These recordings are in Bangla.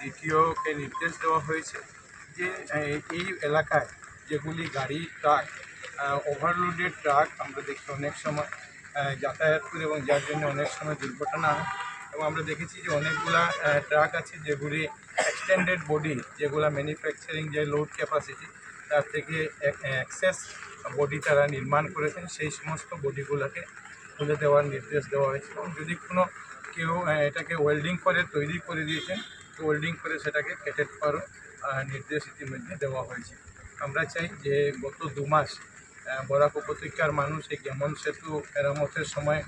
ডিটিওকে নির্দেশ দেওয়া হয়েছে যে এই এলাকায় যেগুলি গাড়ি ট্রাক ওভারলোডেড ট্রাক আমরা দেখি অনেক সময় যাতায়াত করে এবং যার জন্য অনেক সময় দুর্ঘটনা হয়। এবং আমরা দেখেছি যে অনেকগুলা ট্রাক আছে যেগুলি এক্সটেন্ডেড বডি, যেগুলো ম্যানুফ্যাকচারিং যে লোড ক্যাপাসিটি তার থেকে এক্সেস বডি তারা নির্মাণ করেছেন, সেই সমস্ত বডিগুলোকে খুলে দেওয়ার নির্দেশ দেওয়া হয়েছে। এবং যদি কোনো কেউ এটাকে ওয়েল্ডিং করে তৈরি করে দিয়েছেন, তো ওয়েল্ডিং করে সেটাকে কেটে দেওয়ারও নির্দেশ ইতিমধ্যে দেওয়া হয়েছে। আমরা চাই যে গত 2 মাস বরাক উপত্যকার মানুষ এই গেমন সেতু মেরামতের সময়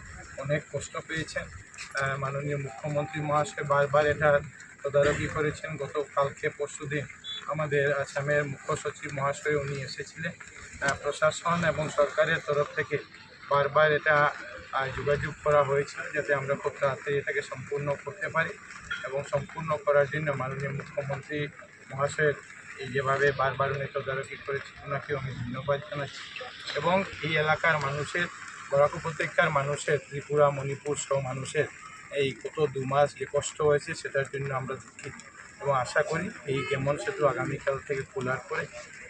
অনেক কষ্ট পেয়েছেন। মাননীয় মুখ্যমন্ত্রী মহাশয় বারবার এটা তদারকি করেছেন। গতকালকে পরশুদিন আমাদের আসামের মুখ্য সচিব মহাশয় উনি এসেছিলেন। প্রশাসন এবং সরকারের তরফ থেকে বারবার এটা যোগাযোগ করা হয়েছিল যাতে আমরা খুব তাড়াতাড়ি এটাকে সম্পূর্ণ করতে পারি। এবং সম্পূর্ণ করার জন্য মাননীয় মুখ্যমন্ত্রী মহাশয়ের এই যেভাবে বারবার উনি তদারকি করেছেন ওনাকে আমি ধন্যবাদ জানাচ্ছি। এবং এই এলাকার মানুষের, বরাক উপত্যকার মানুষের, ত্রিপুরা মণিপুর সহ মানুষের এই গত 2 মাস যে কষ্ট হয়েছে সেটার জন্য আমরা দুঃখিত। এবং আশা করি এই গেমন সেতু আগামীকাল থেকে খোলার পরে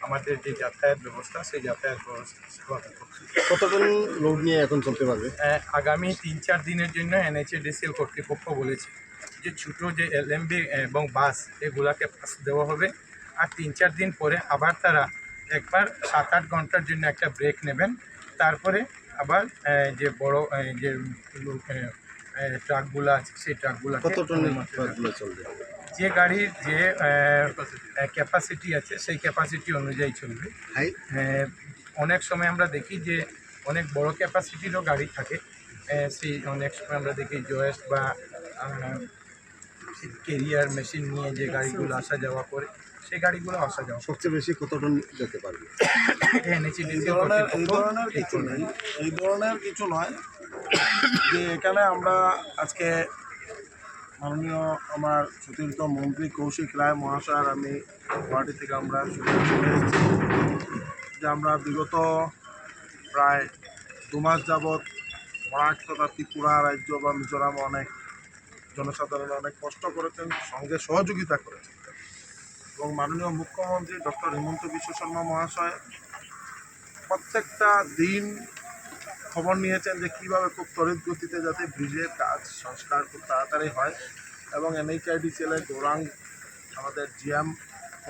আমাদের যে যাতায়াত ব্যবস্থা সেই যাতায়াত ব্যবস্থা সেভাবে করছে। কতজন লোড নিয়ে এখন চলতে পারবে? আগামী 3-4 দিনের জন্য NHADCL কর্তৃপক্ষ বলেছে যে ছোটো যে LMB এবং বাস এগুলাকে পাস দেওয়া হবে। আর 3-4 দিন পরে আবার তারা একবার 7-8 ঘন্টার জন্য একটা ব্রেক নেবেন। তারপরে আবার যে বড় যে ট্রাকগুলো আছে সেই ট্রাকগুলো কত টনের ট্রাকগুলো চলবে? যে গাড়ির যে ক্যাপাসিটি আছে সেই ক্যাপাসিটি অনুযায়ী চলবে। অনেক সময় আমরা দেখি যে অনেক বড় ক্যাপাসিটিরও গাড়ি থাকে, সেই অনেক সময় আমরা দেখি জয়েস্ট বা কেরিয়ার মেশিন নিয়ে যে গাড়িগুলো আসা যাওয়া করে সেই গাড়িগুলো আসা যাওয়া। সবচেয়ে বেশি কত টন যেতে পারবে? এই ধরনের কিছু নয় যে এখানে আমরা আজকে মাননীয় আমার সতীর্থ মন্ত্রী কৌশিক রায় মহাশয় আর আমি গুয়াহাটি থেকে আমরা চলে এসেছি যে আমরা বিগত প্রায় 2 মাস যাবৎ বরাক তথা ত্রিপুরা রাজ্য বা মিজোরাম অনেক জনসাধারণ অনেক কষ্ট করেছেন, সঙ্গে সহযোগিতা করেছেন। এবং মাননীয় মুখ্যমন্ত্রী ডক্টর হিমন্ত বিশ্ব শর্মা মহাশয় প্রত্যেকটা দিন খবর নিয়েছেন যে কীভাবে খুব ত্বরিত গতিতে যাতে ব্রিজের কাজ সংস্কার খুব তাড়াতাড়ি হয়। এবং NHADCL গৌরাঙ্গ আমাদের GM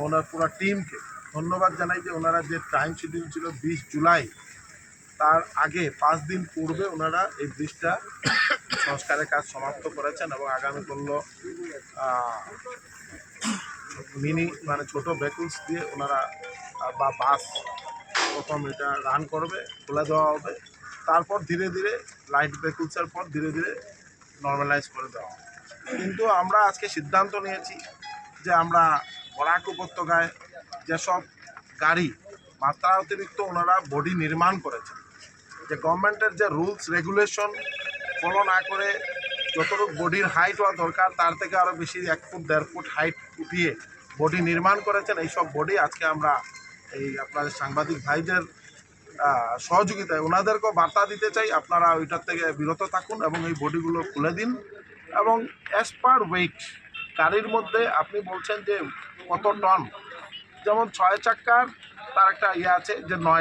ওনার পুরো টিমকে ধন্যবাদ জানাই যে ওনারা যে টাইম শিডিউল ছিল 20 জুলাই, তার আগে 5 দিন পূর্বে ওনারা এই ব্রিজটা সংস্কারের কাজ সমাপ্ত করেছেন। এবং আগামী করলো মিনি মানে ছোটো ভেহিকলস দিয়ে ওনারা বা বাস প্রথম এটা রান করবে, খুলে দেওয়া হবে। তারপর ধীরে ধীরে লাইট ভেহিকলসের পর ধীরে ধীরে নর্মালাইজ করে দেওয়া হবে। কিন্তু আমরা আজকে সিদ্ধান্ত নিয়েছি যে আমরা বরাক উপত্যকায় যেসব গাড়ি মাত্রা অতিরিক্ত ওনারা বডি নির্মাণ করেছেন, যে গভর্নমেন্টের যে রুলস রেগুলেশন ফলো না করে যতটুকু বডির হাইট হওয়া দরকার তার থেকে আরও বেশি 1 ফুট 1.5 ফুট হাইট উঠিয়ে বডি নির্মাণ করেছেন, এইসব বডি আজকে আমরা এই আপনাদের সাংবাদিক ভাইদের সহযোগিতায় ওনাদেরকেও বার্তা দিতে চাই আপনারা ওইটার থেকে বিরত থাকুন এবং এই বডিগুলো খুলে দিন। এবং অ্যাজ পার ওয়েট গাড়ির মধ্যে আপনি বলছেন যে কত টন, যেমন 6 চাক্কার তার একটা ইয়ে আছে যে 9